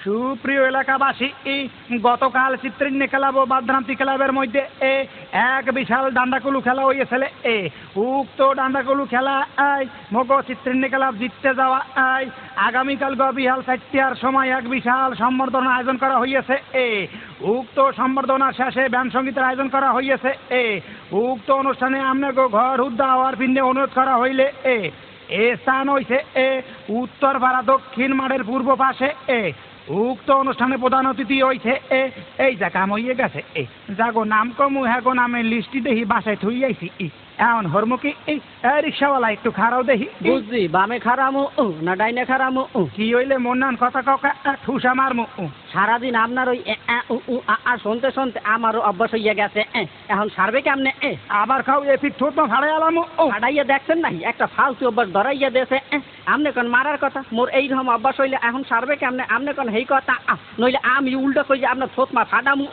সুপ্রিয় এলাকাবাসী গতকাল চিত্রিণ্য ক্লাব ও বাদরান্তি ক্লাবের মধ্যে এক বিশাল ডান্ডাকুলু খেলা হইয়াছিল। উক্ত ডান্ডাকুলু খেলা মগ চিত্রিণ্য ক্লাব জিততে যাওয়া আগামীকাল বিহাল 4টার সময় এক বিশাল সম্বর্ধনা আয়োজন করা হইয়াছে। উক্ত সম্বর্ধনা শেষে ব্যান্ড সঙ্গীতের আয়োজন করা হইয়াছে। উক্ত অনুষ্ঠানে আপনাকে ঘর হুদ্দা হওয়ার পিণ্ডে অনুরোধ করা হইলে এ স্থান হইছে উত্তর পাড়া দক্ষিণ মাঠের পূর্ব পাশে। উক্ত অনুষ্ঠানে প্রধান অতিথি হইছে এই যা কাম হইয়ে গেছে যাগো নাম কমু হ্যাগো নামের লিস্টি দেখি বাসায় থুই আইছি। এখন হরমুখী রিক্সাওয়ালা একটু খারাও দেখি। বুঝছি বামে খারামু না ডাইনে খারামু। কি হইলে মন্নান কথা কাউকে ঠুসা মারমু। সারাদিন আপনার ওই আর শুনতে শুনতে আমারও অভ্যাস হইয়া গেছে। এখন সারবে কেমনে? আবার খাও এপিক ঠোঁট ফাড়াই আলামু। ফাড়াইয়া দেখছেন নাই একটা ফালতু অভ্যাস ধরাইয়া দিয়েছে। আমনে কোন মারার কথা মোর এইরকম অভ্যাস হইলে এখন সারবে কেমনে? আমনে কোন হেই কথা নইলে আমি উল্টো করি আপনার ঠোঁট মা ফাটামু।